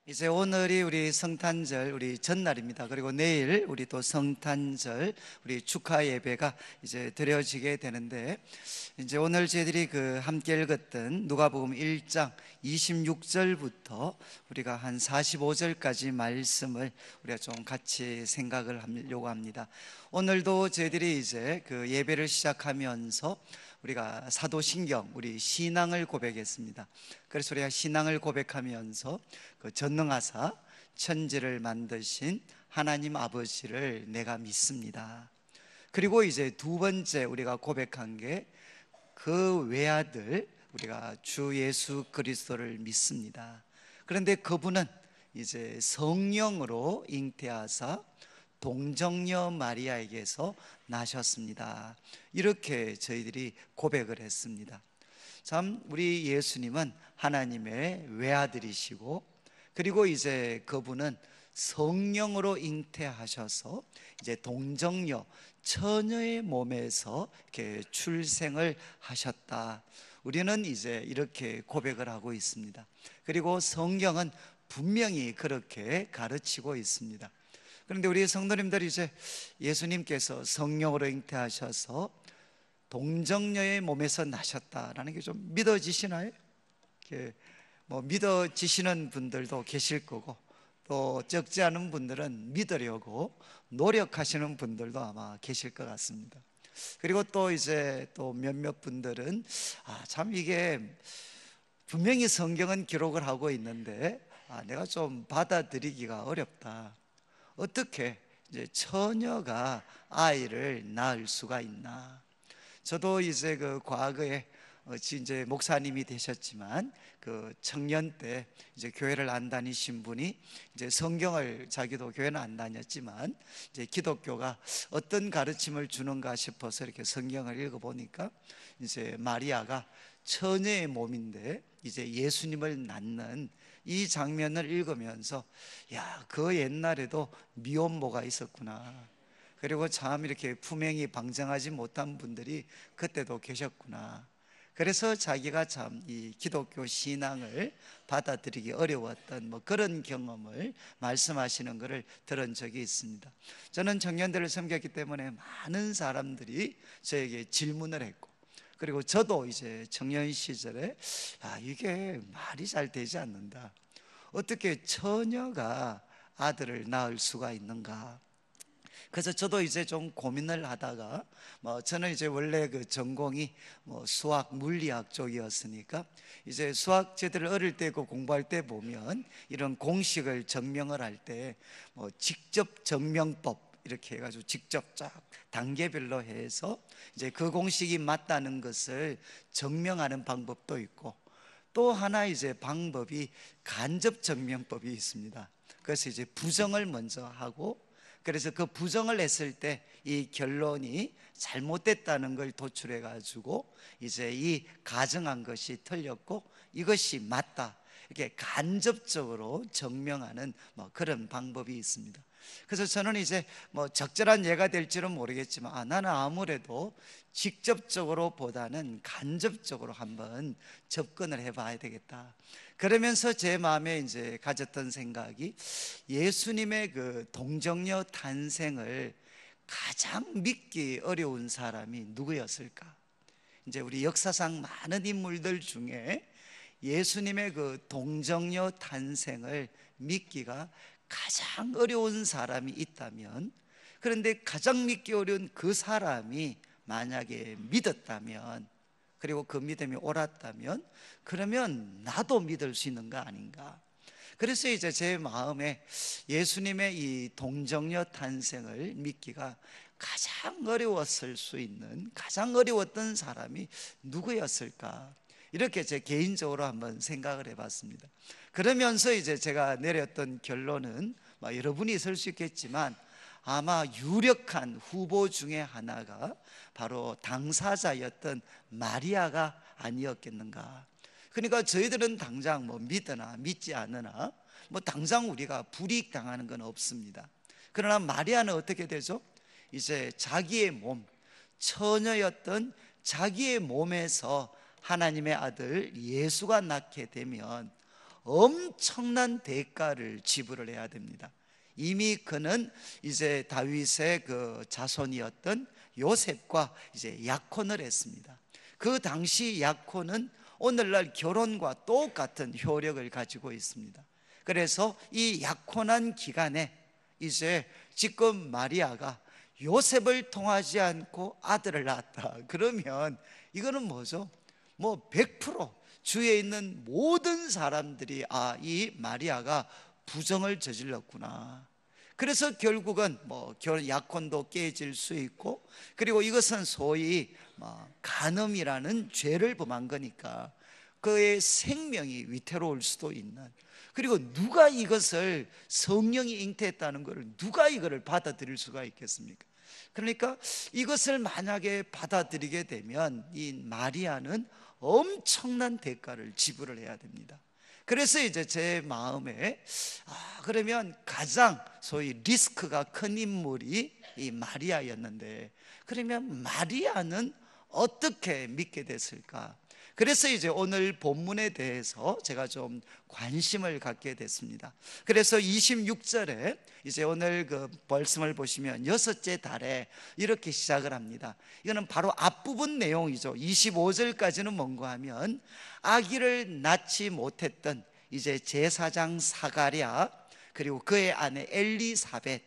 이제 오늘이 우리 성탄절 우리 전날입니다. 그리고 내일 우리 또 성탄절 우리 축하 예배가 이제 드려지게 되는데, 이제 오늘 저희들이 함께 읽었던 누가복음 1장 26절부터 우리가 한 45절까지 말씀을 우리가 좀 같이 생각을 하려고 합니다. 오늘도 저희들이 이제 예배를 시작하면서 우리가 사도신경, 우리 신앙을 고백했습니다. 그래서 우리가 신앙을 고백하면서 전능하사 천지를 만드신 하나님 아버지를 내가 믿습니다. 그리고 이제 두 번째 우리가 고백한 게 그 외아들 우리가 주 예수 그리스도를 믿습니다. 그런데 그분은 이제 성령으로 잉태하사 동정녀 마리아에게서 나셨습니다. 이렇게 저희들이 고백을 했습니다. 참 우리 예수님은 하나님의 외아들이시고, 그리고 이제 그분은 성령으로 잉태하셔서 이제 동정녀 처녀의 몸에서 이렇게 출생을 하셨다. 우리는 이제 이렇게 고백을 하고 있습니다. 그리고 성경은 분명히 그렇게 가르치고 있습니다. 그런데 우리 성도님들이 이제 예수님께서 성령으로 잉태하셔서 동정녀의 몸에서 나셨다라는 게 좀 믿어지시나요? 믿어지시는 분들도 계실 거고, 또 적지 않은 분들은 믿으려고 노력하시는 분들도 아마 계실 것 같습니다. 그리고 또 이제 또 몇몇 분들은 참 이게 분명히 성경은 기록을 하고 있는데 내가 좀 받아들이기가 어렵다. 어떻게 이제 처녀가 아이를 낳을 수가 있나? 저도 이제 과거에 이제 목사님이 되셨지만 청년 때 이제 교회를 안 다니신 분이 이제 성경을, 자기도 교회는 안 다녔지만 이제 기독교가 어떤 가르침을 주는가 싶어서 이렇게 성경을 읽어보니까 이제 마리아가 처녀의 몸인데 이제 예수님을 낳는 이 장면을 읽으면서 그 옛날에도 미혼모가 있었구나. 그리고 참 이렇게 품행이 방정하지 못한 분들이 그때도 계셨구나. 그래서 자기가 참 이 기독교 신앙을 받아들이기 어려웠던 그런 경험을 말씀하시는 것을 들은 적이 있습니다. 저는 청년들을 섬겼기 때문에 많은 사람들이 저에게 질문을 했고, 그리고 저도 이제 청년 시절에 이게 말이 잘 되지 않는다. 어떻게 처녀가 아들을 낳을 수가 있는가? 그래서 저도 이제 좀 고민을 하다가 저는 이제 원래 전공이 수학 물리학 쪽이었으니까 이제 수학 제들 어릴 때 공부할 때 보면 이런 공식을 증명을 할 때 직접 증명법 이렇게 해가지고 직접 쫙 단계별로 해서 이제 그 공식이 맞다는 것을 증명하는 방법도 있고, 또 하나 이제 방법이 간접 증명법이 있습니다. 그래서 이제 부정을 먼저 하고, 그래서 그 부정을 했을 때 이 결론이 잘못됐다는 걸 도출해 가지고 이제 이 가정한 것이 틀렸고 이것이 맞다, 이렇게 간접적으로 증명하는 그런 방법이 있습니다. 그래서 저는 이제 적절한 예가 될지는 모르겠지만 나는 아무래도 직접적으로 보다는 간접적으로 한번 접근을 해봐야 되겠다. 그러면서 제 마음에 이제 가졌던 생각이, 예수님의 동정녀 탄생을 가장 믿기 어려운 사람이 누구였을까? 이제 우리 역사상 많은 인물들 중에 예수님의 동정녀 탄생을 믿기가 가장 어려운 사람이 있다면, 그런데 가장 믿기 어려운 그 사람이 만약에 믿었다면, 그리고 그 믿음이 옳았다면, 그러면 나도 믿을 수 있는 거 아닌가? 그래서 이제 제 마음에 예수님의 이 동정녀 탄생을 믿기가 가장 어려웠을 수 있는, 가장 어려웠던 사람이 누구였을까? 이렇게 제 개인적으로 한번 생각을 해봤습니다. 그러면서 이제 제가 내렸던 결론은 여러분이 있을 수 있겠지만 아마 유력한 후보 중에 하나가 바로 당사자였던 마리아가 아니었겠는가. 그러니까 저희들은 당장 믿으나 믿지 않으나 당장 우리가 불이익 당하는 건 없습니다. 그러나 마리아는 어떻게 되죠? 이제 자기의 몸, 처녀였던 자기의 몸에서 하나님의 아들 예수가 낳게 되면 엄청난 대가를 지불을 해야 됩니다. 이미 그는 이제 다윗의 그 자손이었던 요셉과 이제 약혼을 했습니다. 그 당시 약혼은 오늘날 결혼과 똑같은 효력을 가지고 있습니다. 그래서 이 약혼한 기간에 이제 지금 마리아가 요셉을 통하지 않고 아들을 낳았다 그러면 이거는 뭐죠? 뭐 100% 주위에 있는 모든 사람들이 이 마리아가 부정을 저질렀구나. 그래서 결국은 뭐 약혼도 깨질 수 있고, 그리고 이것은 소위 간음이라는 죄를 범한 거니까 그의 생명이 위태로울 수도 있는, 그리고 누가 이것을 성령이 잉태했다는 것을 누가 이거를 받아들일 수가 있겠습니까? 그러니까 이것을 만약에 받아들이게 되면 이 마리아는 엄청난 대가를 지불을 해야 됩니다. 그래서 이제 제 마음에 그러면 가장 소위 리스크가 큰 인물이 이 마리아였는데, 그러면 마리아는 어떻게 믿게 됐을까? 그래서 이제 오늘 본문에 대해서 제가 좀 관심을 갖게 됐습니다. 그래서 26절에 이제 오늘 그 말씀을 보시면 여섯째 달에 이렇게 시작을 합니다. 이거는 바로 앞부분 내용이죠. 25절까지는 뭔가 하면 아기를 낳지 못했던 이제 제사장 사가랴, 그리고 그의 아내 엘리사벳,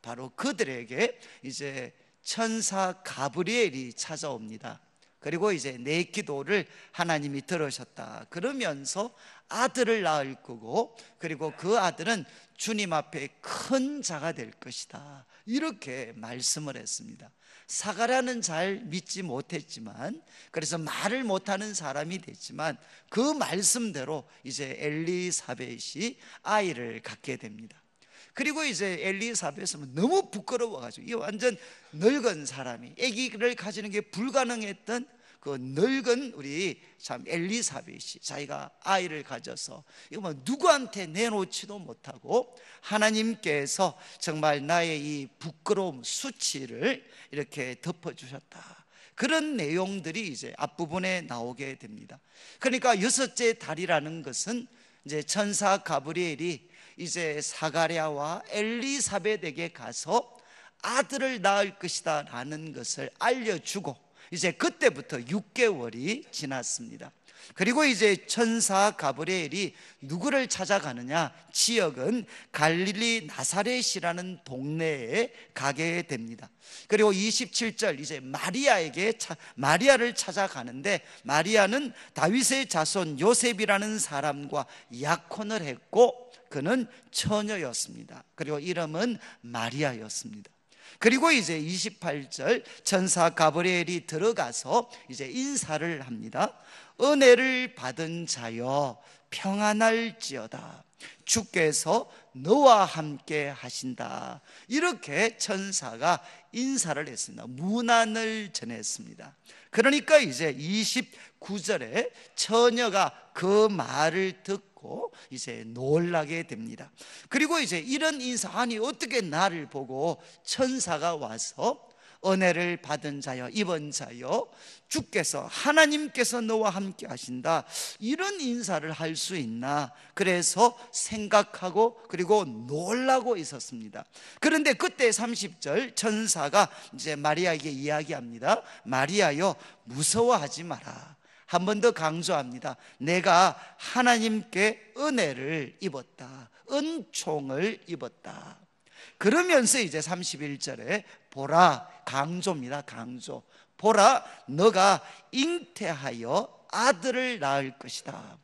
바로 그들에게 이제 천사 가브리엘이 찾아옵니다. 그리고 이제 내 기도를 하나님이 들으셨다 그러면서 아들을 낳을 거고, 그리고 그 아들은 주님 앞에 큰 자가 될 것이다 이렇게 말씀을 했습니다. 사가랴는 잘 믿지 못했지만, 그래서 말을 못하는 사람이 됐지만 그 말씀대로 이제 엘리사벳이 아이를 갖게 됩니다. 그리고 이제 엘리사벳은 너무 부끄러워가지고, 이 완전 늙은 사람이 아기를 가지는 게 불가능했던 그 늙은 우리 참 엘리사벳이 자기가 아이를 가져서 이거 뭐 누구한테 내놓지도 못하고 하나님께서 정말 나의 이 부끄러움 수치를 이렇게 덮어주셨다, 그런 내용들이 이제 앞부분에 나오게 됩니다. 그러니까 여섯째 달이라는 것은 이제 천사 가브리엘이 이제 사가랴와 엘리사벳에게 가서 아들을 낳을 것이다 라는 것을 알려주고, 이제 그때부터 6개월이 지났습니다. 그리고 이제 천사 가브리엘이 누구를 찾아가느냐, 지역은 갈릴리 나사렛이라는 동네에 가게 됩니다. 그리고 27절 이제 마리아를 찾아가는데, 마리아는 다윗의 자손 요셉이라는 사람과 약혼을 했고 그는 처녀였습니다. 그리고 이름은 마리아였습니다. 그리고 이제 28절 천사 가브리엘이 들어가서 이제 인사를 합니다. 은혜를 받은 자여 평안할지어다, 주께서 너와 함께 하신다, 이렇게 천사가 인사를 했습니다. 문안을 전했습니다. 그러니까 이제 29절에 처녀가 그 말을 듣고 이제 놀라게 됩니다. 그리고 이제 이런 인사, 아니 어떻게 나를 보고 천사가 와서 은혜를 받은 자여, 입은 자여, 주께서 하나님께서 너와 함께 하신다, 이런 인사를 할 수 있나, 그래서 생각하고 그리고 놀라고 있었습니다. 그런데 그때 30절 천사가 이제 마리아에게 이야기합니다. 마리아여 무서워하지 마라. 한 번 더 강조합니다. 내가 하나님께 은혜를 입었다, 은총을 입었다. 그러면서 이제 31절에 보라, 강조입니다. 강조. 보라, 너가 잉태하여 아들을 낳을 것이다.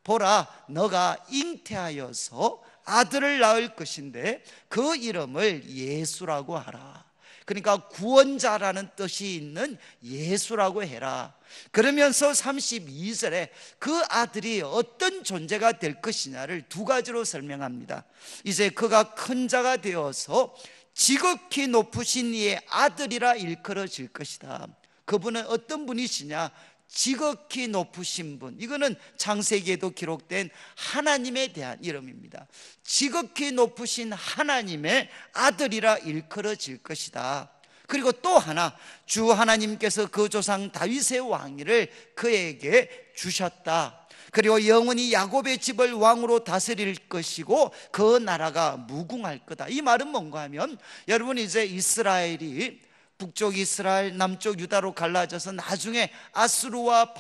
보라, 너가 잉태하여서 아들을 낳을 것인데 그 이름을 예수라고 하라. 그러니까 구원자라는 뜻이 있는 예수라고 해라. 그러면서 32절에 그 아들이 어떤 존재가 될 것이냐를 두 가지로 설명합니다. 이제 그가 큰 자가 되어서 지극히 높으신 이의 아들이라 일컬어질 것이다. 그분은 어떤 분이시냐? 지극히 높으신 분. 이거는 창세기에도 기록된 하나님에 대한 이름입니다. 지극히 높으신 하나님의 아들이라 일컬어질 것이다. 그리고 또 하나, 주 하나님께서 그 조상 다윗의 왕위를 그에게 주셨다. 그리고 영원히 야곱의 집을 왕으로 다스릴 것이고 그 나라가 무궁할 거다. 이 말은 뭔가 하면, 여러분 이제 이스라엘이 북쪽 이스라엘, 남쪽 유다로 갈라져서 나중에 아수르와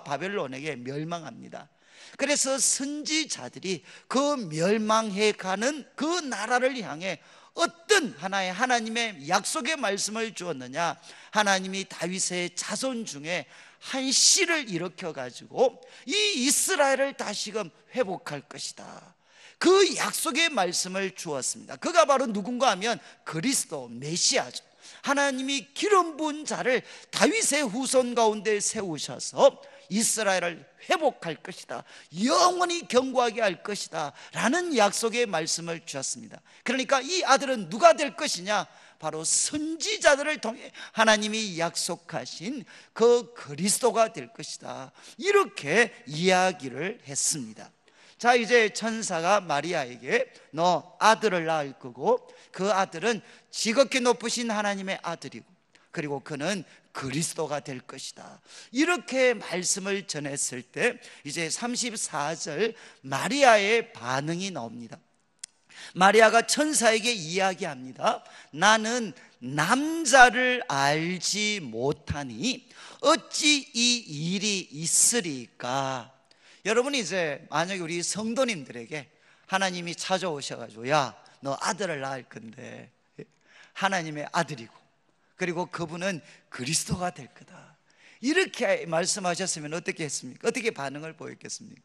바벨론에게 멸망합니다. 그래서 선지자들이 그 멸망해 가는 그 나라를 향해 어떤 하나의 하나님의 약속의 말씀을 주었느냐, 하나님이 다윗의 자손 중에 한 씨를 일으켜 가지고 이 이스라엘을 다시금 회복할 것이다. 그 약속의 말씀을 주었습니다. 그가 바로 누군가 하면 그리스도 메시아죠. 하나님이 기름 부은 자를 다윗의 후손 가운데 세우셔서 이스라엘을 회복할 것이다, 영원히 견고하게 할 것이다 라는 약속의 말씀을 주셨습니다. 그러니까 이 아들은 누가 될 것이냐? 바로 선지자들을 통해 하나님이 약속하신 그 그리스도가 될 것이다, 이렇게 이야기를 했습니다. 자, 이제 천사가 마리아에게 너 아들을 낳을 거고 그 아들은 지극히 높으신 하나님의 아들이고 그리고 그는 그리스도가 될 것이다, 이렇게 말씀을 전했을 때 이제 34절 마리아의 반응이 나옵니다. 마리아가 천사에게 이야기합니다. 나는 남자를 알지 못하니 어찌 이 일이 있으리까? 여러분 이제 만약에 우리 성도님들에게 하나님이 찾아오셔가지고 야, 너 아들을 낳을 건데 하나님의 아들이고 그리고 그분은 그리스도가 될 거다, 이렇게 말씀하셨으면 어떻게 했습니까? 어떻게 반응을 보였겠습니까?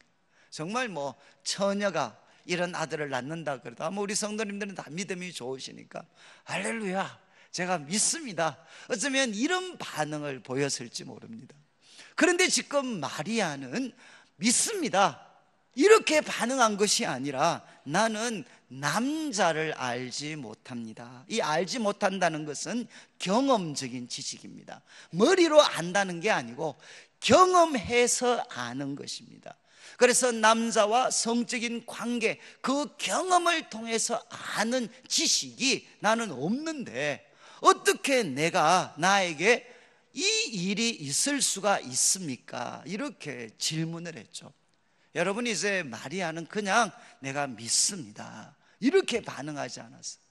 정말 뭐 처녀가 이런 아들을 낳는다 그러다 우리 성도님들은 다 믿음이 좋으시니까 할렐루야, 제가 믿습니다, 어쩌면 이런 반응을 보였을지 모릅니다. 그런데 지금 마리아는 믿습니다, 이렇게 반응한 것이 아니라 나는 남자를 알지 못합니다. 이 알지 못한다는 것은 경험적인 지식입니다. 머리로 안다는 게 아니고 경험해서 아는 것입니다. 그래서 남자와 성적인 관계, 그 경험을 통해서 아는 지식이 나는 없는데 어떻게 나에게 이 일이 있을 수가 있습니까? 이렇게 질문을 했죠. 여러분 이제 마리아는 그냥 내가 믿습니다, 이렇게 반응하지 않았어요.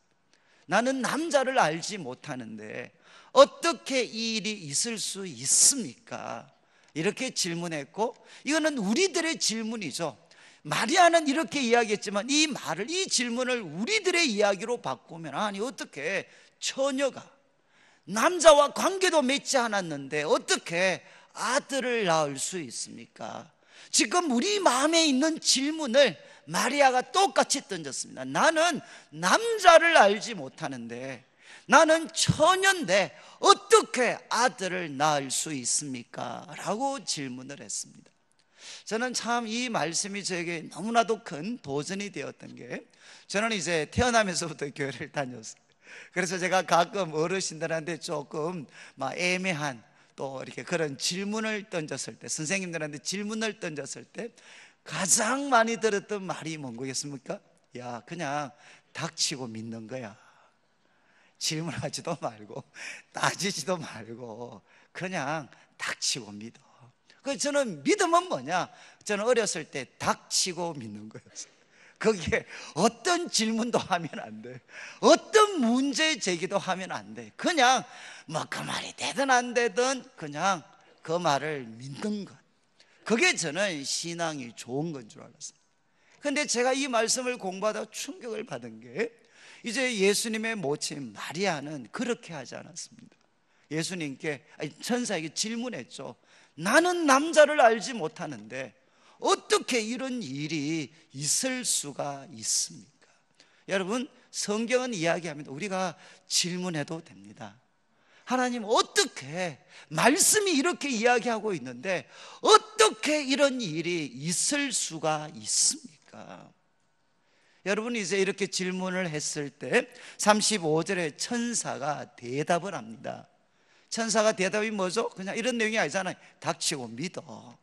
나는 남자를 알지 못하는데 어떻게 이 일이 있을 수 있습니까? 이렇게 질문했고, 이거는 우리들의 질문이죠. 마리아는 이렇게 이야기했지만 이 질문을 우리들의 이야기로 바꾸면, 아니 어떻게 처녀가 남자와 관계도 맺지 않았는데 어떻게 아들을 낳을 수 있습니까? 지금 우리 마음에 있는 질문을 마리아가 똑같이 던졌습니다. 나는 남자를 알지 못하는데, 나는 처녀인데 어떻게 아들을 낳을 수 있습니까? 라고 질문을 했습니다. 저는 참 이 말씀이 저에게 너무나도 큰 도전이 되었던 게, 저는 이제 태어나면서부터 교회를 다녔어요. 그래서 제가 가끔 어르신들한테 조금 애매한 또 이렇게 그런 질문을 던졌을 때, 선생님들한테 질문을 던졌을 때 가장 많이 들었던 말이 뭔거겠습니까? 야, 그냥 닥치고 믿는 거야. 질문하지도 말고 따지지도 말고 그냥 닥치고 믿어. 그래서 저는 믿음은 뭐냐? 저는 어렸을 때 닥치고 믿는 거였어요. 거기에 어떤 질문도 하면 안 돼, 어떤 문제 제기도 하면 안 돼. 그냥 그 말이 되든 안 되든 그냥 그 말을 믿는 것, 그게 저는 신앙이 좋은 건 줄 알았어요. 그런데 제가 이 말씀을 공부하다 충격을 받은 게, 이제 예수님의 모친 마리아는 그렇게 하지 않았습니다. 예수님께, 천사에게 질문했죠. 나는 남자를 알지 못하는데 어떻게 이런 일이 있을 수가 있습니까? 여러분, 성경은 이야기합니다. 우리가 질문해도 됩니다. 하나님, 어떻게, 말씀이 이렇게 이야기하고 있는데 어떻게 이런 일이 있을 수가 있습니까? 여러분, 이제 이렇게 질문을 했을 때 35절에 천사가 대답을 합니다. 천사가 대답이 뭐죠? 그냥 이런 내용이 아니잖아요. 닥치고 믿어,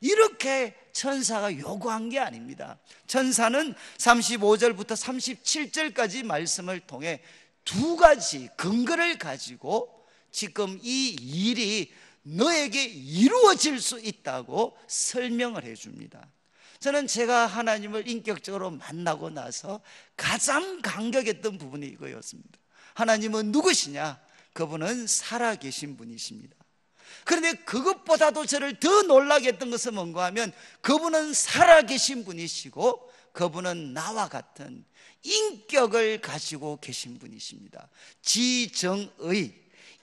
이렇게 천사가 요구한 게 아닙니다. 천사는 35절부터 37절까지 말씀을 통해 두 가지 근거를 가지고 지금 이 일이 너에게 이루어질 수 있다고 설명을 해줍니다. 저는 제가 하나님을 인격적으로 만나고 나서 가장 감격했던 부분이 이거였습니다. 하나님은 누구시냐? 그분은 살아계신 분이십니다. 그런데 그것보다도 저를 더 놀라게 했던 것은 뭔가 하면 그분은 살아계신 분이시고 그분은 나와 같은 인격을 가지고 계신 분이십니다. 지정의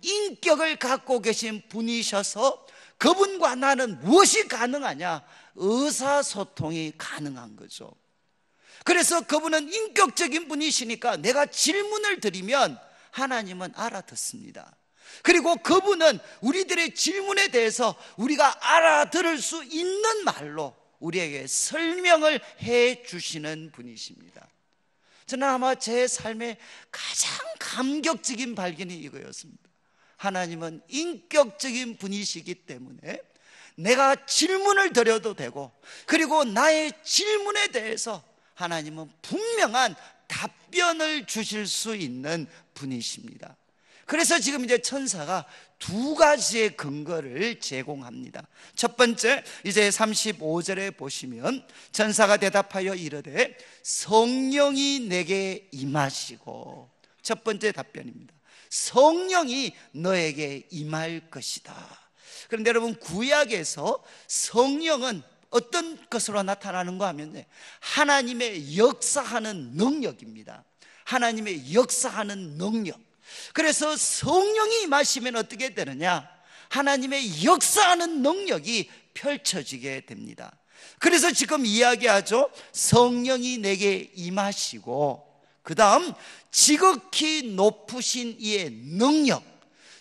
인격을 갖고 계신 분이셔서 그분과 나는 무엇이 가능하냐? 의사소통이 가능한 거죠. 그래서 그분은 인격적인 분이시니까 내가 질문을 드리면 하나님은 알아듣습니다. 그리고 그분은 우리들의 질문에 대해서 우리가 알아들을 수 있는 말로 우리에게 설명을 해 주시는 분이십니다. 저는 아마 제 삶의 가장 감격적인 발견이 이거였습니다. 하나님은 인격적인 분이시기 때문에 내가 질문을 드려도 되고, 그리고 나의 질문에 대해서 하나님은 분명한 답변을 주실 수 있는 분이십니다. 그래서 지금 이제 천사가 두 가지의 근거를 제공합니다. 첫 번째, 이제 35절에 보시면 천사가 대답하여 이르되 성령이 내게 임하시고, 첫 번째 답변입니다. 성령이 너에게 임할 것이다. 그런데 여러분, 구약에서 성령은 어떤 것으로 나타나는가 하면 하나님의 역사하는 능력입니다. 하나님의 역사하는 능력. 그래서 성령이 임하시면 어떻게 되느냐? 하나님의 역사하는 능력이 펼쳐지게 됩니다. 그래서 지금 이야기하죠. 성령이 내게 임하시고, 그 다음 지극히 높으신 이의 능력,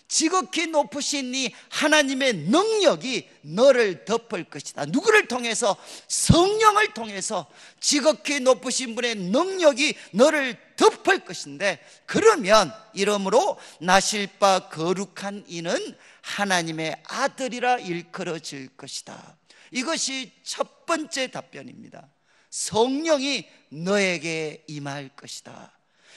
지극히 높으신 이 하나님의 능력이 너를 덮을 것이다. 누구를 통해서? 성령을 통해서 지극히 높으신 분의 능력이 너를 덮을 것인데, 그러면 이러므로 나실 바 거룩한 이는 하나님의 아들이라 일컬어질 것이다. 이것이 첫 번째 답변입니다. 성령이 너에게 임할 것이다.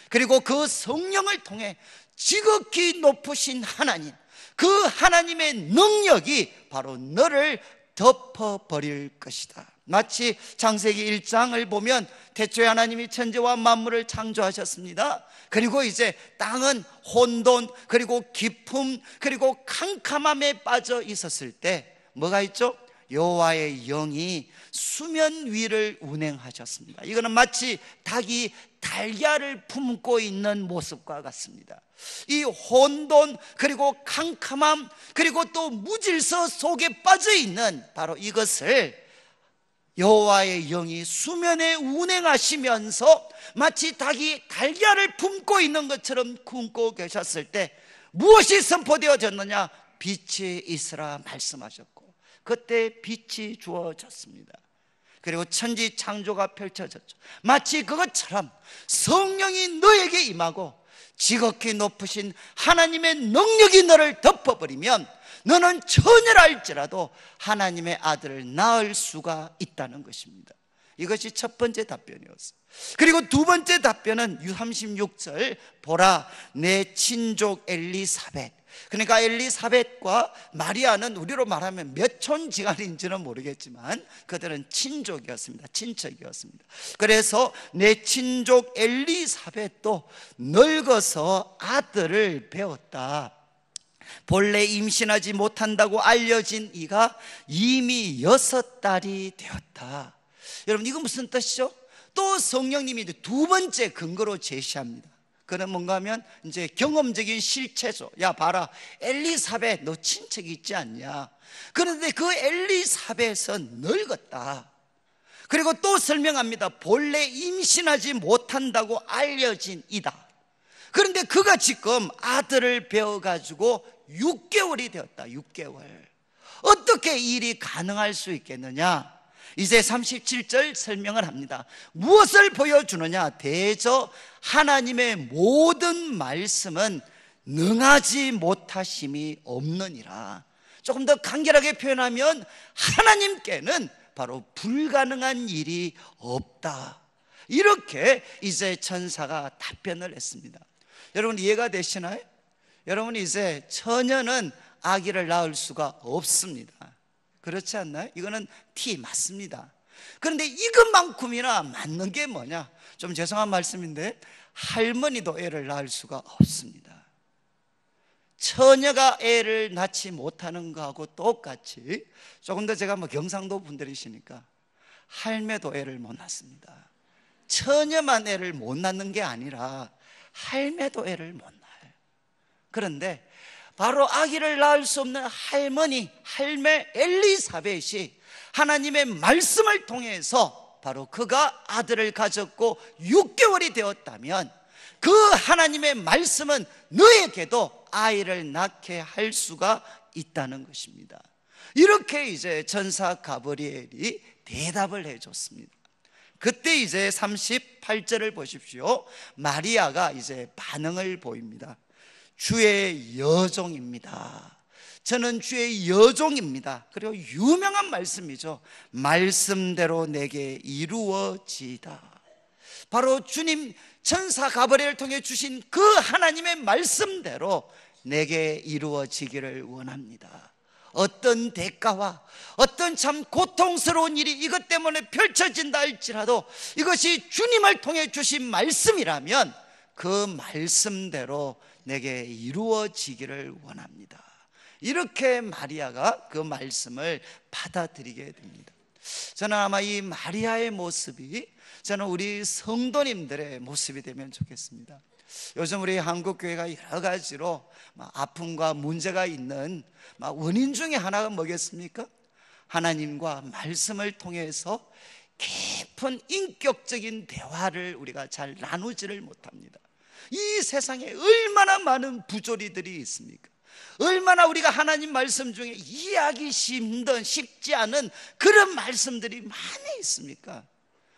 그리고 그 성령을 통해 지극히 높으신 하나님, 그 하나님의 능력이 바로 너를 덮어버릴 것이다. 마치 창세기 1장을 보면 태초에 하나님이 천지와 만물을 창조하셨습니다. 그리고 이제 땅은 혼돈, 그리고 기품, 그리고 캄캄함에 빠져 있었을 때 뭐가 있죠? 여호와의 영이 수면 위를 운행하셨습니다. 이거는 마치 닭이 달걀을 품고 있는 모습과 같습니다. 이 혼돈, 그리고 캄캄함, 그리고 또 무질서 속에 빠져 있는 바로 이것을 여호와의 영이 수면에 운행하시면서 마치 닭이 달걀을 품고 있는 것처럼 품고 계셨을 때 무엇이 선포되어졌느냐? 빛이 있으라 말씀하셨고, 그때 빛이 주어졌습니다. 그리고 천지 창조가 펼쳐졌죠. 마치 그것처럼 성령이 너에게 임하고 지극히 높으신 하나님의 능력이 너를 덮어버리면 너는 처녀랄지라도 하나님의 아들을 낳을 수가 있다는 것입니다. 이것이 첫 번째 답변이었어요. 그리고 두 번째 답변은 36절, 보라 내 친족 엘리사벳. 그러니까 엘리사벳과 마리아는 우리로 말하면 몇 촌지간인지는 모르겠지만 그들은 친족이었습니다. 친척이었습니다. 그래서 내 친족 엘리사벳도 늙어서 아들을 배웠다. 본래 임신하지 못한다고 알려진 이가 이미 6달이 되었다. 여러분, 이거 무슨 뜻이죠? 또 성령님이 두 번째 근거로 제시합니다. 그는 뭔가 하면 이제 경험적인 실체죠. 야 봐라, 엘리사벳 너 친척이 있지 않냐? 그런데 그 엘리사벳은 늙었다. 그리고 또 설명합니다. 본래 임신하지 못한다고 알려진 이다. 그런데 그가 지금 아들을 배워가지고 6개월이 되었다. 6개월. 어떻게 이 일이 가능할 수 있겠느냐? 이제 37절 설명을 합니다. 무엇을 보여주느냐? 대저 하나님의 모든 말씀은 능하지 못하심이 없느니라. 조금 더 간결하게 표현하면 하나님께는 바로 불가능한 일이 없다. 이렇게 이제 천사가 답변을 했습니다. 여러분, 이해가 되시나요? 여러분, 이제 처녀는 아기를 낳을 수가 없습니다. 그렇지 않나요? 이거는 T 맞습니다. 그런데 이것만큼이나 맞는 게 뭐냐? 좀 죄송한 말씀인데 할머니도 애를 낳을 수가 없습니다. 처녀가 애를 낳지 못하는 거하고 똑같이, 조금 더 제가 경상도 분들이시니까 할매도 애를 못 낳습니다. 처녀만 애를 못 낳는 게 아니라 할매도 애를 못 낳아요. 그런데 바로 아기를 낳을 수 없는 할매 엘리사벳이 하나님의 말씀을 통해서 바로 그가 아들을 가졌고 6개월이 되었다면 그 하나님의 말씀은 너에게도 아이를 낳게 할 수가 있다는 것입니다. 이렇게 이제 천사 가브리엘이 대답을 해줬습니다. 그때 이제 38절을 보십시오. 마리아가 이제 반응을 보입니다. 주의 여종입니다. 저는 주의 여종입니다. 그리고 유명한 말씀이죠. 말씀대로 내게 이루어지이다. 바로 주님 천사 가브리엘을 통해 주신 그 하나님의 말씀대로 내게 이루어지기를 원합니다. 어떤 대가와 어떤 참 고통스러운 일이 이것 때문에 펼쳐진다 할지라도 이것이 주님을 통해 주신 말씀이라면 그 말씀대로 내게 이루어지기를 원합니다. 이렇게 마리아가 그 말씀을 받아들이게 됩니다. 저는 아마 이 마리아의 모습이 저는 우리 성도님들의 모습이 되면 좋겠습니다. 요즘 우리 한국교회가 여러 가지로 아픔과 문제가 있는 원인 중에 하나가 뭐겠습니까? 하나님과 말씀을 통해서 깊은 인격적인 대화를 우리가 잘 나누지를 못합니다. 이 세상에 얼마나 많은 부조리들이 있습니까? 얼마나 우리가 하나님 말씀 중에 이해하기 쉽지 않은 그런 말씀들이 많이 있습니까?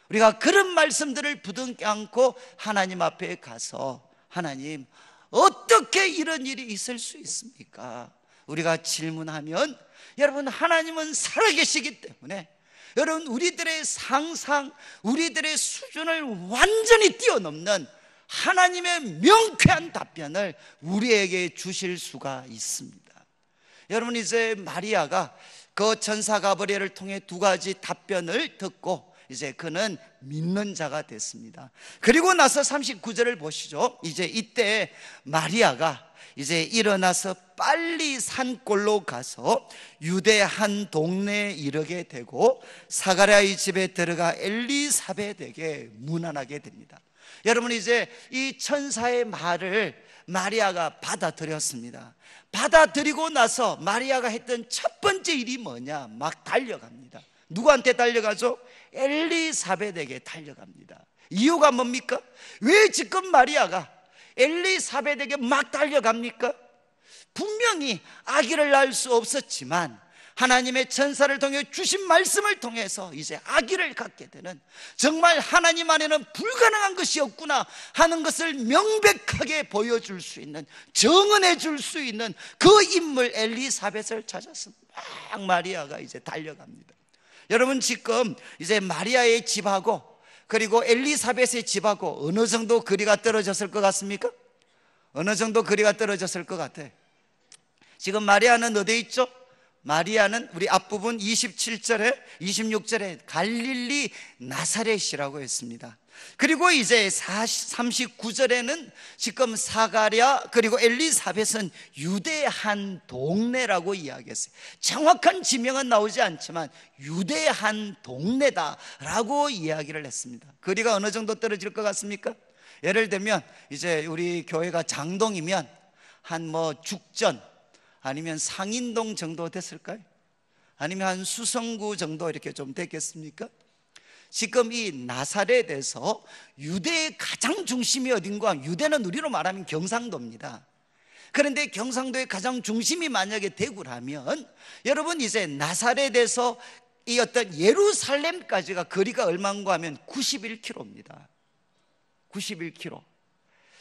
우리가 그런 말씀들을 부둥켜 안고 하나님 앞에 가서 하나님, 어떻게 이런 일이 있을 수 있습니까? 우리가 질문하면 여러분, 하나님은 살아계시기 때문에 여러분, 우리들의 상상, 우리들의 수준을 완전히 뛰어넘는 하나님의 명쾌한 답변을 우리에게 주실 수가 있습니다. 여러분, 이제 마리아가 그 천사 가브리엘을 통해 두 가지 답변을 듣고 이제 그는 믿는 자가 됐습니다. 그리고 나서 39절을 보시죠. 이제 이때 마리아가 이제 일어나서 빨리 산골로 가서 유대 한 동네에 이르게 되고 사가랴의 집에 들어가 엘리사벳에게 문안하게 됩니다. 여러분, 이제 이 천사의 말을 마리아가 받아들였습니다. 받아들이고 나서 마리아가 했던 첫 번째 일이 뭐냐? 막 달려갑니다. 누구한테 달려가죠? 엘리사벳에게 달려갑니다. 이유가 뭡니까? 왜 지금 마리아가 엘리사벳에게 막 달려갑니까? 분명히 아기를 낳을 수 없었지만 하나님의 천사를 통해 주신 말씀을 통해서 이제 아기를 갖게 되는, 정말 하나님 안에는 불가능한 것이 없구나 하는 것을 명백하게 보여줄 수 있는, 증언해 줄 수 있는 그 인물 엘리사벳을 찾아서 막 마리아가 이제 달려갑니다. 여러분, 지금 이제 마리아의 집하고 그리고 엘리사벳의 집하고 어느 정도 거리가 떨어졌을 것 같습니까? 어느 정도 거리가 떨어졌을 것 같아. 지금 마리아는 어디에 있죠? 마리아는 우리 앞부분 27절에 26절에 갈릴리 나사렛이라고 했습니다. 그리고 이제 39절에는 지금 사가랴 그리고 엘리사벳은 유대 한 동네라고 이야기했어요. 정확한 지명은 나오지 않지만 유대 한 동네다라고 이야기를 했습니다. 거리가 어느 정도 떨어질 것 같습니까? 예를 들면 이제 우리 교회가 장동이면 한 죽전 아니면 상인동 정도 됐을까요? 아니면 한 수성구 정도 이렇게 좀 됐겠습니까? 지금 이 나사렛에서 유대의 가장 중심이 어딘가? 유대는 우리로 말하면 경상도입니다. 그런데 경상도의 가장 중심이 만약에 대구라면 여러분, 이제 나사렛에서 이 어떤 예루살렘까지가 거리가 얼마인가 하면 91km입니다. 91km.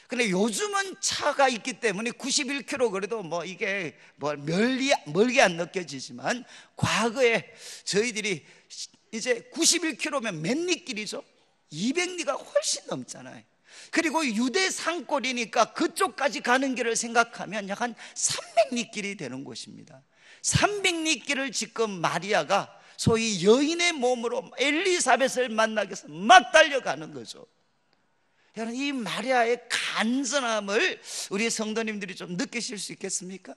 근데 요즘은 차가 있기 때문에 91km 그래도 이게 멀게 안 느껴지지만 과거에 저희들이 이제 91km면 몇 리 길이죠? 200리가 훨씬 넘잖아요. 그리고 유대 산골이니까 그쪽까지 가는 길을 생각하면 약 한 300리 길이 되는 곳입니다. 300리 길을 지금 마리아가 소위 여인의 몸으로 엘리사벳을 만나기 위해서 막 달려가는 거죠. 여러분, 이 마리아의 간절함을 우리 성도님들이 좀 느끼실 수 있겠습니까?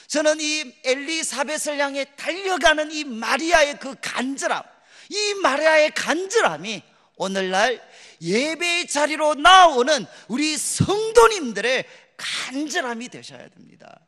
저는 이 엘리사벳을 향해 달려가는 이 마리아의 그 간절함, 이 마리아의 간절함이 오늘날 예배의 자리로 나오는 우리 성도님들의 간절함이 되셔야 됩니다.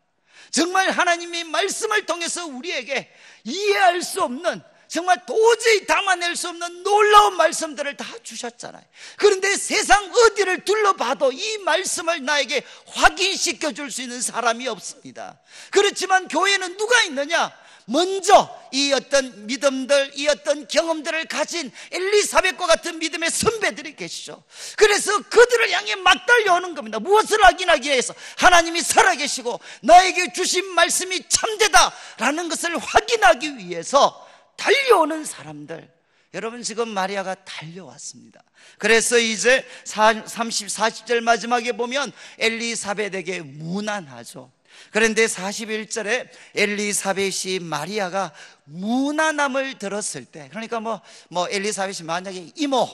정말 하나님의 말씀을 통해서 우리에게 이해할 수 없는, 정말 도저히 담아낼 수 없는 놀라운 말씀들을 다 주셨잖아요. 그런데 세상 어디를 둘러봐도 이 말씀을 나에게 확인시켜 줄 수 있는 사람이 없습니다. 그렇지만 교회는 누가 있느냐? 먼저 이 어떤 믿음들, 이 어떤 경험들을 가진 엘리사벳과 같은 믿음의 선배들이 계시죠. 그래서 그들을 향해 막 달려오는 겁니다. 무엇을 확인하기 위해서? 하나님이 살아계시고 나에게 주신 말씀이 참되다라는 것을 확인하기 위해서 달려오는 사람들. 여러분, 지금 마리아가 달려왔습니다. 그래서 이제 40절 마지막에 보면 엘리사벳에게 문안하죠. 그런데 41절에 엘리사벳이 마리아가 문안함을 들었을 때, 그러니까 뭐 엘리사벳이 만약에 이모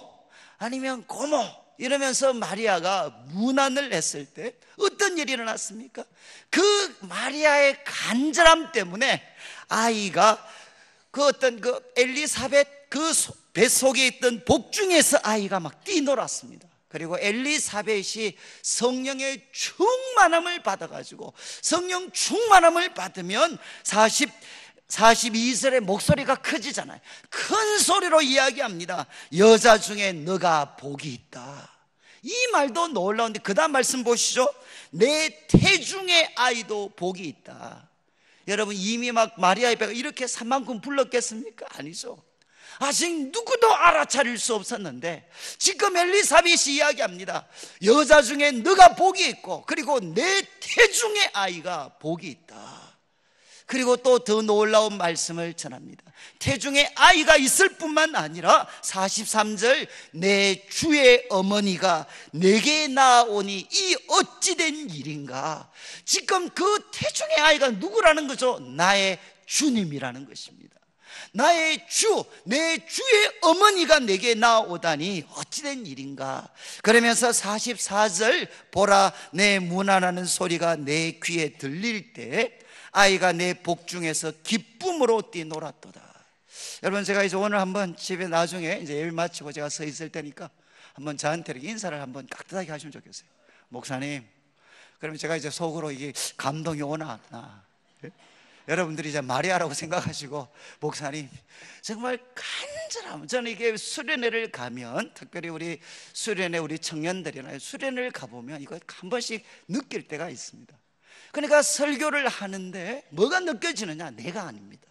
아니면 고모 이러면서 마리아가 문안을 했을 때 어떤 일이 일어났습니까? 그 마리아의 간절함 때문에 아이가 그 어떤 그 엘리사벳 그 뱃속에 있던 복중에서 아이가 막 뛰놀았습니다. 그리고 엘리사벳이 성령의 충만함을 받아가지고, 성령 충만함을 받으면 42절에 목소리가 커지잖아요. 큰 소리로 이야기합니다. 여자 중에 너가 복이 있다. 이 말도 놀라운데 그 다음 말씀 보시죠. 내 태중의 아이도 복이 있다. 여러분, 이미 막 마리아의 배가 이렇게 산만큼 불렀겠습니까? 아니죠. 아직 누구도 알아차릴 수 없었는데 지금 엘리사벳이 이야기합니다. 여자 중에 너가 복이 있고, 그리고 내 태중의 아이가 복이 있다. 그리고 또 더 놀라운 말씀을 전합니다. 태중에 아이가 있을 뿐만 아니라 43절 내 주의 어머니가 내게 나오니 이 어찌된 일인가. 지금 그 태중의 아이가 누구라는 거죠? 나의 주님이라는 것입니다. 나의 주, 내 주의 어머니가 내게 나오다니 어찌된 일인가. 그러면서 44절 보라 내 문안하는 소리가 내 귀에 들릴 때 아이가 내 복중에서 기쁨으로 뛰놀았도다. 여러분, 제가 이제 오늘 한번 집에 나중에 이제 예배 마치고 제가 서 있을 테니까 한번 저한테 이렇게 인사를 한번 깍듯하게 하시면 좋겠어요. 목사님, 그러면 제가 이제 속으로 이게 감동이 오나 없나, 여러분들이 이제 마리아라고 생각하시고, 목사님 정말 간절함. 저는 이게 수련회를 가면, 특별히 우리 수련회 우리 청년들이나 수련회를 가보면 이거 한 번씩 느낄 때가 있습니다. 그러니까 설교를 하는데 뭐가 느껴지느냐? 내가 아닙니다.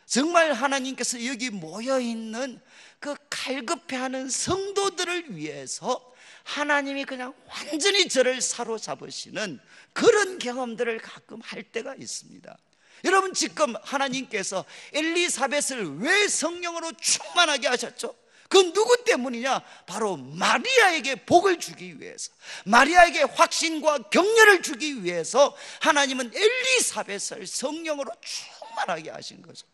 정말 하나님께서 여기 모여있는 그 갈급해하는 성도들을 위해서 하나님이 그냥 완전히 저를 사로잡으시는 그런 경험들을 가끔 할 때가 있습니다. 여러분, 지금 하나님께서 엘리사벳을 왜 성령으로 충만하게 하셨죠? 그 누구 때문이냐? 바로 마리아에게 복을 주기 위해서, 마리아에게 확신과 격려를 주기 위해서 하나님은 엘리사벳을 성령으로 충만하게 하신 거죠.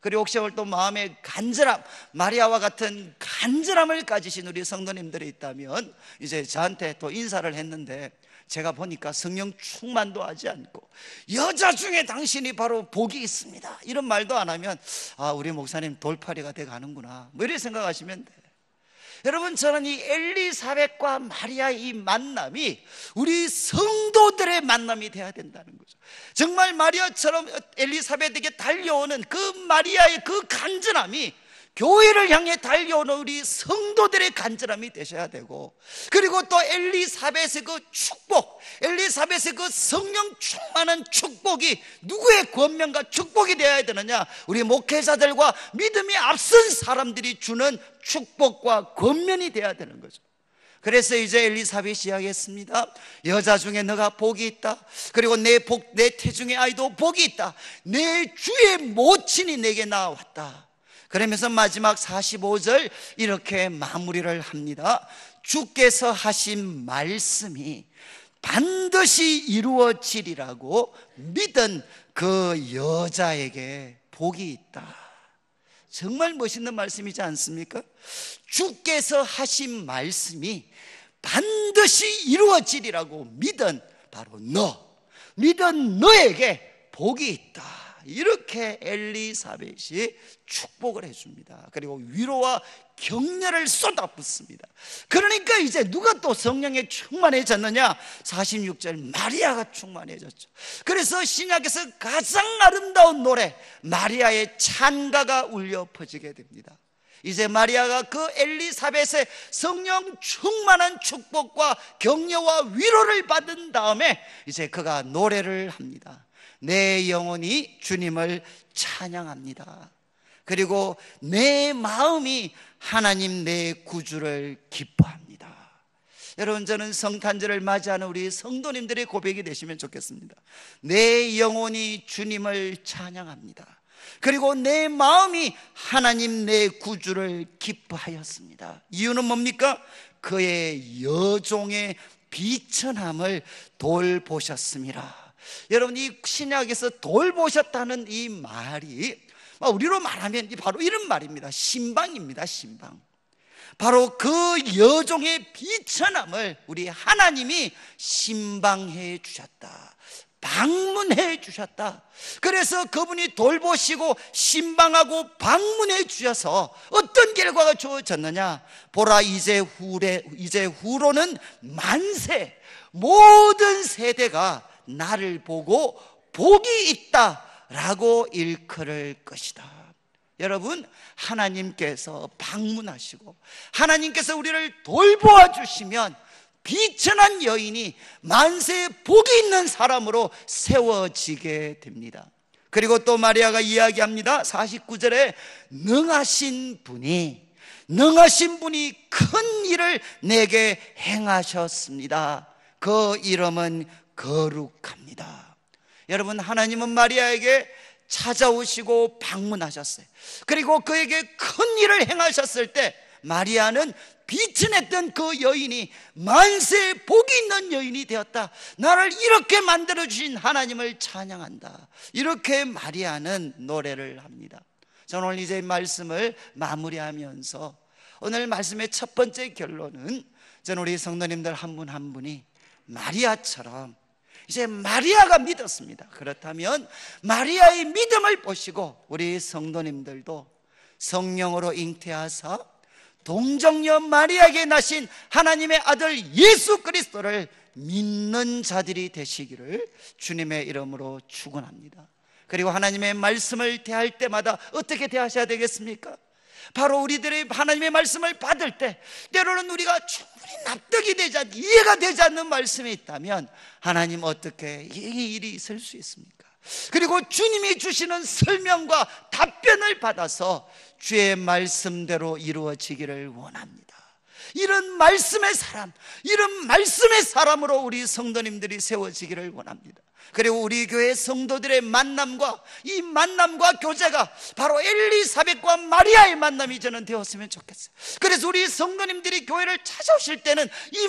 그리고 혹시 오늘 또 마음의 간절함, 마리아와 같은 간절함을 가지신 우리 성도님들이 있다면 이제 저한테 또 인사를 했는데, 제가 보니까 성령 충만도 하지 않고 여자 중에 당신이 바로 복이 있습니다 이런 말도 안 하면, 아, 우리 목사님 돌팔이가 돼 가는구나, 뭐 이렇게 생각하시면 돼. 여러분, 저는 이 엘리사벳과 마리아의 이 만남이 우리 성도들의 만남이 돼야 된다는 거죠. 정말 마리아처럼 엘리사벳에게 달려오는 그 마리아의 그 간절함이 교회를 향해 달려오는 우리 성도들의 간절함이 되셔야 되고, 그리고 또 엘리사벳의 그 축복, 엘리사벳의 그 성령 충만한 축복이 누구의 권면과 축복이 되어야 되느냐? 우리 목회자들과 믿음이 앞선 사람들이 주는 축복과 권면이 되어야 되는 거죠. 그래서 이제 엘리사벳이 이야기했습니다. 여자 중에 너가 복이 있다. 그리고 내 태중의 아이도 복이 있다. 내 주의 모친이 내게 나왔다. 그러면서 마지막 45절 이렇게 마무리를 합니다. 주께서 하신 말씀이 반드시 이루어지리라고 믿은 그 여자에게 복이 있다. 정말 멋있는 말씀이지 않습니까? 주께서 하신 말씀이 반드시 이루어지리라고 믿은 바로 믿은 너에게 복이 있다. 이렇게 엘리사벳이 축복을 해줍니다. 그리고 위로와 격려를 쏟아붓습니다. 그러니까 이제 누가 또 성령에 충만해졌느냐? 46절 마리아가 충만해졌죠. 그래서 신약에서 가장 아름다운 노래 마리아의 찬가가 울려 퍼지게 됩니다. 이제 마리아가 그 엘리사벳의 성령 충만한 축복과 격려와 위로를 받은 다음에 이제 그가 노래를 합니다. 내 영혼이 주님을 찬양합니다. 그리고 내 마음이 하나님 내 구주를 기뻐합니다. 여러분, 저는 성탄절을 맞이하는 우리 성도님들의 고백이 되시면 좋겠습니다. 내 영혼이 주님을 찬양합니다. 그리고 내 마음이 하나님 내 구주를 기뻐하였습니다. 이유는 뭡니까? 그의 여종의 비천함을 돌보셨습니다. 여러분, 이 신약에서 돌보셨다는 이 말이 우리로 말하면 바로 이런 말입니다. 신방입니다. 신방. 바로 그 여종의 비천함을 우리 하나님이 신방해 주셨다, 방문해 주셨다. 그래서 그분이 돌보시고 신방하고 방문해 주셔서 어떤 결과가 주어졌느냐? 보라, 이제 후로는 만세, 모든 세대가 나를 보고 복이 있다라고 일컬을 것이다. 여러분, 하나님께서 방문하시고 하나님께서 우리를 돌보아 주시면 비천한 여인이 만세에 복이 있는 사람으로 세워지게 됩니다. 그리고 또 마리아가 이야기합니다. 49절에 능하신 분이 큰 일을 내게 행하셨습니다. 그 이름은 거룩합니다. 여러분, 하나님은 마리아에게 찾아오시고 방문하셨어요. 그리고 그에게 큰 일을 행하셨을 때 마리아는 비천했던 그 여인이 만세에 복이 있는 여인이 되었다. 나를 이렇게 만들어주신 하나님을 찬양한다. 이렇게 마리아는 노래를 합니다. 저는 오늘 이제 말씀을 마무리하면서 오늘 말씀의 첫 번째 결론은, 저는 우리 성도님들 한 분 한 분이 마리아처럼 이제 마리아가 믿었습니다. 그렇다면 마리아의 믿음을 보시고 우리 성도님들도 성령으로 잉태하사 동정녀 마리아에게 나신 하나님의 아들 예수 그리스도를 믿는 자들이 되시기를 주님의 이름으로 축원합니다. 그리고 하나님의 말씀을 대할 때마다 어떻게 대하셔야 되겠습니까? 바로 우리들이 하나님의 말씀을 받을 때 때로는 우리가 충분히 납득이 되지 않고 이해가 되지 않는 말씀이 있다면 하나님, 어떻게 이 일이 있을 수 있습니까? 그리고 주님이 주시는 설명과 답변을 받아서 주의 말씀대로 이루어지기를 원합니다. 이런 말씀의 사람으로 우리 성도님들이 세워지기를 원합니다. 그리고 우리 교회 성도들의 만남과 이 만남과 교제가 바로 엘리사벳과 마리아의 만남이 저는 되었으면 좋겠어요. 그래서 우리 성도님들이 교회를 찾아오실 때는 이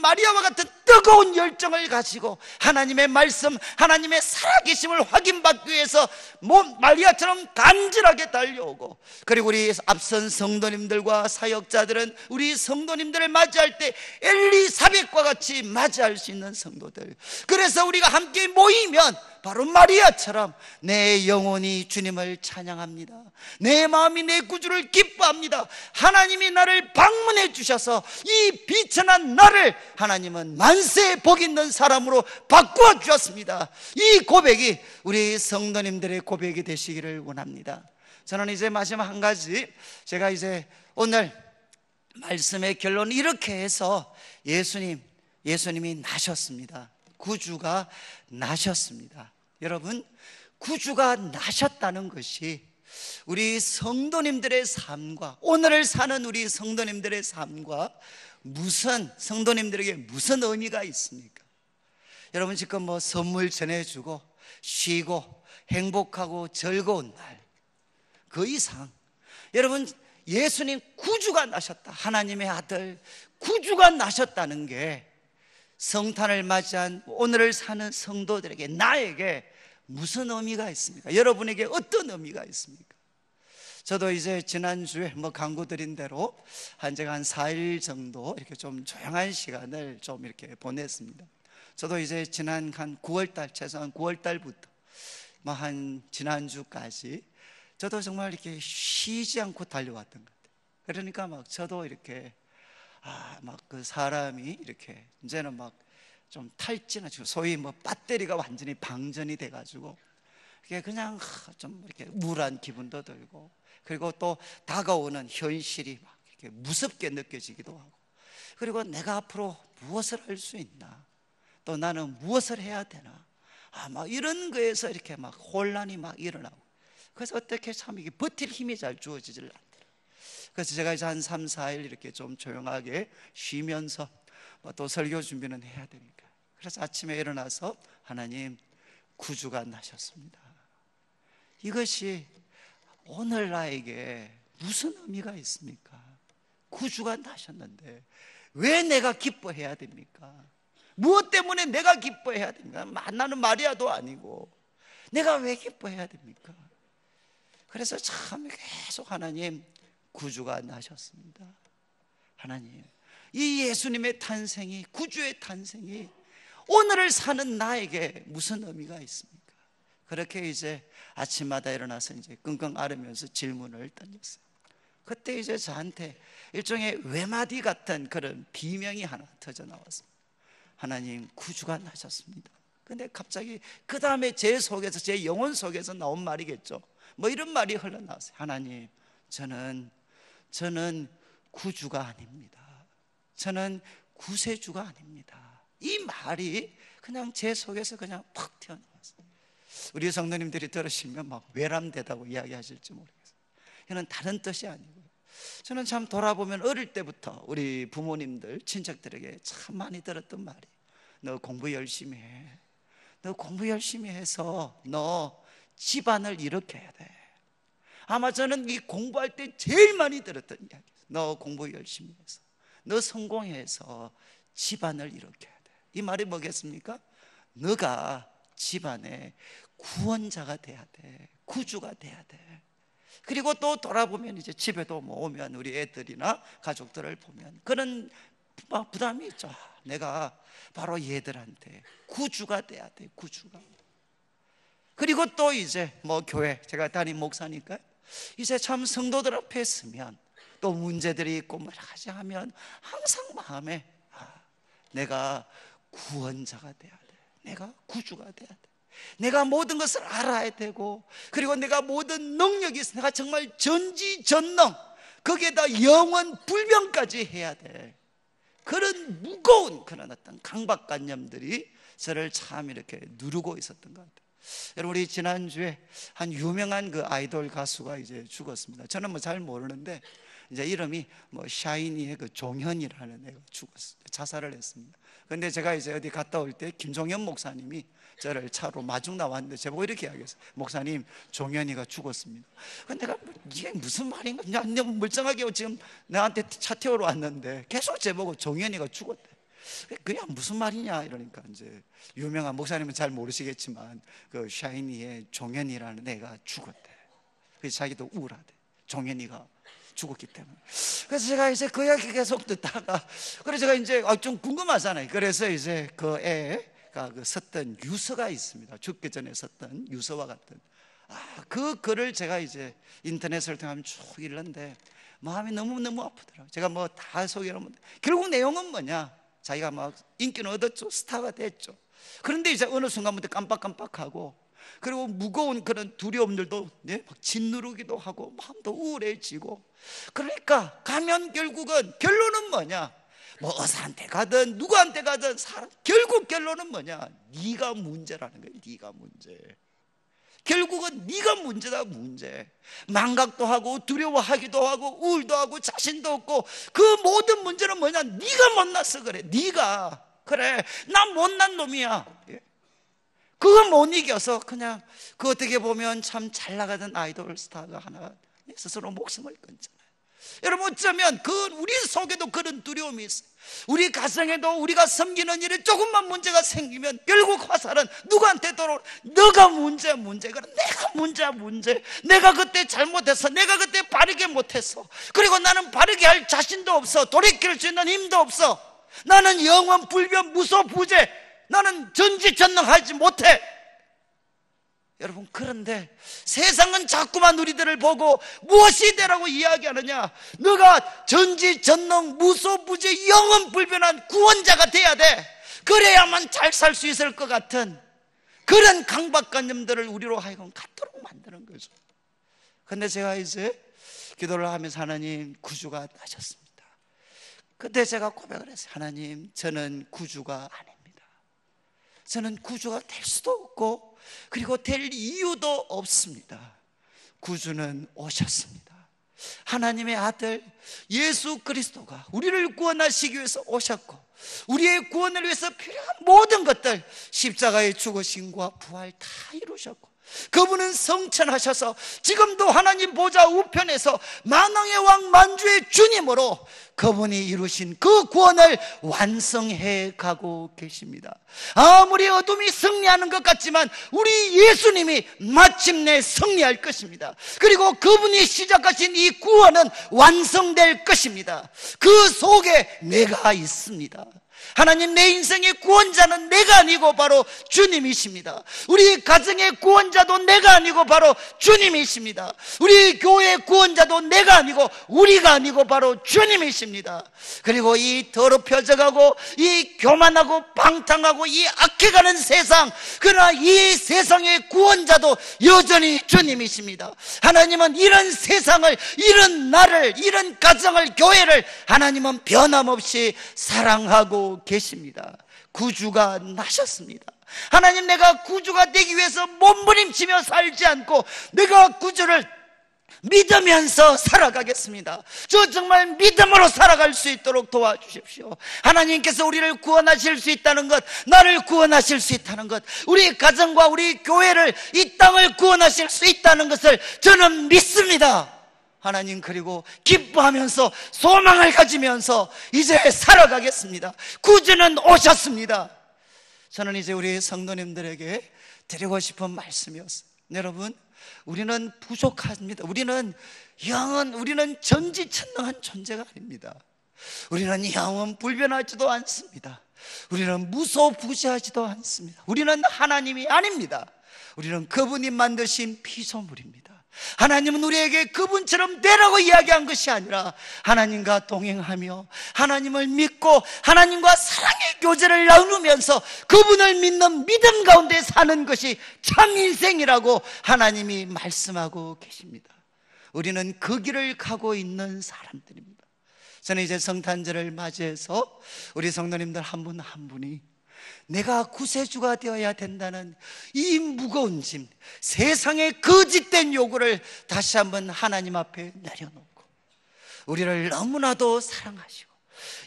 마리아와 같은 뜨거운 열정을 가지고 하나님의 말씀, 하나님의 살아계심을 확인받기 위해서 마리아처럼 간절하게 달려오고, 그리고 우리 앞선 성도님들과 사역자들은 우리 성도님들을 맞이할 때 엘리사벳과 같이 맞이할 수 있는 성도들. 그래서 우리가 함께 모이면 바로 마리아처럼 내 영혼이 주님을 찬양합니다. 내 마음이 내 구주를 기뻐합니다. 하나님이 나를 방문해 주셔서 이 비천한 나를 하나님은 만세에 복 있는 사람으로 바꾸어 주셨습니다. 이 고백이 우리 성도님들의 고백이 되시기를 원합니다. 저는 이제 마지막 한 가지, 제가 이제 오늘 말씀의 결론은 이렇게 해서 예수님이 나셨습니다. 구주가 나셨습니다. 여러분, 구주가 나셨다는 것이 우리 성도님들의 삶과, 오늘을 사는 우리 성도님들의 삶과 성도님들에게 무슨 의미가 있습니까? 여러분, 지금 선물 전해주고 쉬고 행복하고 즐거운 날, 그 이상 여러분, 예수님 구주가 나셨다, 하나님의 아들 구주가 나셨다는 게 성탄을 맞이한 오늘을 사는 성도들에게, 나에게 무슨 의미가 있습니까? 여러분에게 어떤 의미가 있습니까? 저도 이제 지난주에 광고 드린 대로 제가 한 4일 정도 이렇게 좀 조용한 시간을 좀 이렇게 보냈습니다. 저도 이제 지난 한 9월달, 최소한 9월달부터 한 지난주까지 저도 정말 이렇게 쉬지 않고 달려왔던 것 같아요. 그러니까 저도 이렇게 그 사람이 이렇게 이제는 좀 탈진하고, 소위 배터리가 완전히 방전이 돼가지고 그냥 좀 이렇게 우울한 기분도 들고, 그리고 또 다가오는 현실이 이렇게 무섭게 느껴지기도 하고, 그리고 내가 앞으로 무엇을 할 수 있나, 또 나는 무엇을 해야 되나, 이런 거에서 이렇게 혼란이 일어나고, 그래서 어떻게 참 이게 버틸 힘이 잘 주어지질 않더라고요. 그래서 제가 이제 한 3, 4일 이렇게 좀 조용하게 쉬면서 또 설교 준비는 해야 되니까, 그래서 아침에 일어나서 하나님 구주가 나셨습니다, 이것이 오늘 나에게 무슨 의미가 있습니까? 구주가 나셨는데 왜 내가 기뻐해야 됩니까? 무엇 때문에 내가 기뻐해야 됩니까? 나는 마리아도 아니고 내가 왜 기뻐해야 됩니까? 그래서 참 계속 하나님 구주가 나셨습니다. 하나님, 이 예수님의 탄생이, 구주의 탄생이 오늘을 사는 나에게 무슨 의미가 있습니까? 그렇게 이제 아침마다 일어나서 이제 끙끙 앓으면서 질문을 던졌어요. 그때 이제 저한테 일종의 외마디 같은 그런 비명이 하나 터져 나왔습니다. 하나님 구주가 나셨습니다. 근데 갑자기 그 다음에 제 속에서, 제 영혼 속에서 나온 말이겠죠. 이런 말이 흘러나왔어요. 하나님, 저는 구주가 아닙니다. 저는 구세주가 아닙니다. 이 말이 그냥 제 속에서 그냥 팍 튀어나왔어요. 우리 성도님들이 들으시면 외람되다고 이야기하실지 모르겠어요. 이건 다른 뜻이 아니고요, 저는 참 돌아보면 어릴 때부터 우리 부모님들, 친척들에게 참 많이 들었던 말이, 너 공부 열심히 해, 너 공부 열심히 해서 너 집안을 일으켜야 돼. 아마 저는 이 공부할 때 제일 많이 들었던 이야기, 너 공부 열심히 해서, 너 성공해서 집안을 일으켜야 돼. 이 말이 뭐겠습니까? 너가 집안의 구원자가 돼야 돼, 구주가 돼야 돼. 그리고 또 돌아보면 이제 집에도 오면 우리 애들이나 가족들을 보면 그런 부담이 있죠. 내가 바로 얘들한테 구주가 돼야 돼, 구주가. 그리고 또 이제 교회, 제가 담임 목사니까 이제 참 성도들 앞에 서면 또 문제들이 있고 여러 가지 하면 항상 마음에 내가 구원자가 돼야 돼, 내가 구주가 돼야 돼, 내가 모든 것을 알아야 되고, 그리고 내가 모든 능력이 있어, 내가 정말 전지전능, 거기에다 영원 불변까지 해야 돼. 그런 무거운 그런 어떤 강박관념들이 저를 참 이렇게 누르고 있었던 것 같아요. 여러분, 우리 지난주에 한 유명한 그 아이돌 가수가 이제 죽었습니다. 저는 잘 모르는데 이제 이름이 샤이니의 그 종현이라는 애가 죽었어요. 자살을 했습니다. 근데 제가 이제 어디 갔다 올 때 김종현 목사님이 저를 차로 마중 나왔는데 제보고 이렇게 이야기했어요. 목사님, 종현이가 죽었습니다. 근데 내가 이게 무슨 말인가, 그냥 멀쩡하게 지금 나한테 차 태우러 왔는데 계속 제보고 종현이가 죽었대. 그냥 무슨 말이냐 이러니까, 이제 유명한 목사님은 잘 모르시겠지만 그 샤이니의 종현이라는 애가 죽었대. 그래서 자기도 우울하대, 종현이가 죽었기 때문에. 그래서 제가 이제 그 이야기 계속 듣다가, 그래서 제가 이제 좀 궁금하잖아요. 그래서 이제 그 애가 썼던 유서가 있습니다. 죽기 전에 썼던 유서와 같은 그 글을 제가 이제 인터넷을 통하면 쭉 읽는데 마음이 너무너무 아프더라고요. 제가 다 소개하면 결국 내용은 뭐냐, 자기가 인기는 얻었죠, 스타가 됐죠. 그런데 이제 어느 순간부터 깜빡깜빡하고, 그리고 무거운 그런 두려움들도 막 짓누르기도 하고 마음도 우울해지고, 그러니까 가면 결론은 뭐냐, 의사한테 가든 누구한테 가든 결국 결론은 뭐냐, 네가 문제라는 거예요. 네가 문제. 결국은 네가 문제다, 문제. 망각도 하고 두려워하기도 하고 우울도 하고 자신도 없고, 그 모든 문제는 뭐냐, 네가 못나서 그래. 네가 그래, 난 못난 놈이야. 그거 못 이겨서 그냥 그 어떻게 보면 참 잘 나가던 아이돌 스타가 하나 스스로 목숨을 끊잖아요. 여러분, 어쩌면 우리 속에도 그런 두려움이 있어요. 우리 가정에도 우리가 섬기는 일에 조금만 문제가 생기면 결국 화살은 누구한테 돌아오는, 너가 문제야. 내가 문제. 내가 그때 잘못해서, 내가 그때 바르게 못했어. 그리고 나는 바르게 할 자신도 없어. 돌이킬 수 있는 힘도 없어. 나는 영원 불변 무소부재. 나는 전지전능하지 못해. 여러분, 그런데 세상은 자꾸만 우리들을 보고 무엇이 되라고 이야기하느냐? 너가 전지전능 무소부재 영원불변한 구원자가 돼야 돼. 그래야만 잘 살 수 있을 것 같은 그런 강박관념들을 우리로 하여금 갖도록 만드는 거죠. 근데 제가 이제 기도를 하면서 하나님, 구주가 나셨습니다. 그때 제가 고백을 했어요. 하나님, 저는 구주가 아닙니다. 저는 구주가 될 수도 없고 그리고 될 이유도 없습니다. 구주는 오셨습니다. 하나님의 아들 예수 그리스도가 우리를 구원하시기 위해서 오셨고, 우리의 구원을 위해서 필요한 모든 것들, 십자가의 죽으심과 부활 다 이루셨고, 그분은 성천하셔서 지금도 하나님 보좌 우편에서 만왕의 왕 만주의 주님으로 그분이 이루신 그 구원을 완성해 가고 계십니다. 아무리 어둠이 승리하는 것 같지만 우리 예수님이 마침내 승리할 것입니다. 그리고 그분이 시작하신 이 구원은 완성될 것입니다. 그 속에 내가 있습니다. 하나님, 내 인생의 구원자는 내가 아니고 바로 주님이십니다. 우리 가정의 구원자도 내가 아니고 바로 주님이십니다. 우리 교회의 구원자도 내가 아니고 우리가 아니고 바로 주님이십니다. 그리고 이 더럽혀져가고 이 교만하고 방탕하고 이 악해가는 세상, 그러나 이 세상의 구원자도 여전히 주님이십니다. 하나님은 이런 세상을, 이런 나를, 이런 가정을, 교회를 하나님은 변함없이 사랑하고 계십니다. 구주가 나셨습니다. 하나님, 내가 구주가 되기 위해서 몸부림치며 살지 않고 내가 구주를 믿으면서 살아가겠습니다. 저 정말 믿음으로 살아갈 수 있도록 도와주십시오. 하나님께서 우리를 구원하실 수 있다는 것, 나를 구원하실 수 있다는 것, 우리 가정과 우리 교회를, 이 땅을 구원하실 수 있다는 것을 저는 믿습니다. 하나님, 그리고 기뻐하면서 소망을 가지면서 이제 살아가겠습니다. 구주는 오셨습니다. 저는 이제 우리 성도님들에게 드리고 싶은 말씀이었어요. 여러분, 우리는 부족합니다. 우리는 전지천능한 존재가 아닙니다. 우리는 영원 불변하지도 않습니다. 우리는 무소부재하지도 않습니다. 우리는 하나님이 아닙니다. 우리는 그분이 만드신 피조물입니다. 하나님은 우리에게 그분처럼 되라고 이야기한 것이 아니라 하나님과 동행하며 하나님을 믿고 하나님과 사랑의 교제를 나누면서 그분을 믿는 믿음 가운데 사는 것이 참 인생이라고 하나님이 말씀하고 계십니다. 우리는 그 길을 가고 있는 사람들입니다. 저는 이제 성탄절을 맞이해서 우리 성도님들 한 분 한 분이 내가 구세주가 되어야 된다는 이 무거운 짐, 세상의 거짓된 요구를 다시 한번 하나님 앞에 내려놓고, 우리를 너무나도 사랑하시고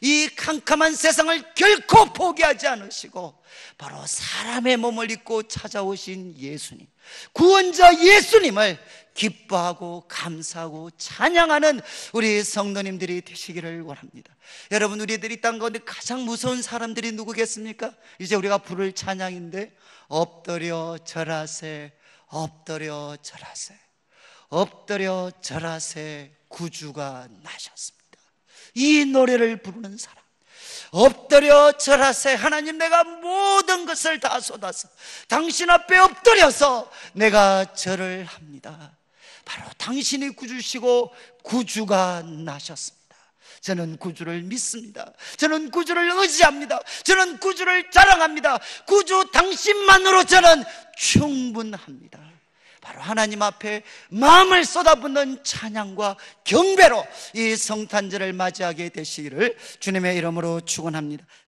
이 캄캄한 세상을 결코 포기하지 않으시고 바로 사람의 몸을 입고 찾아오신 예수님, 구원자 예수님을 기뻐하고 감사하고 찬양하는 우리 성도님들이 되시기를 원합니다. 여러분, 우리들이 땅 가운데 가장 무서운 사람들이 누구겠습니까? 이제 우리가 부를 찬양인데, 엎드려 절하세, 엎드려 절하세, 엎드려 절하세, 구주가 나셨습니다. 이 노래를 부르는 사람, 엎드려 절하세, 하나님, 내가 모든 것을 다 쏟아서 당신 앞에 엎드려서 내가 절을 합니다. 바로 당신이 구주시고 구주가 나셨습니다. 저는 구주를 믿습니다. 저는 구주를 의지합니다. 저는 구주를 자랑합니다. 구주 당신만으로 저는 충분합니다. 바로 하나님 앞에 마음을 쏟아붓는 찬양과 경배로 이 성탄절을 맞이하게 되시기를 주님의 이름으로 축원합니다.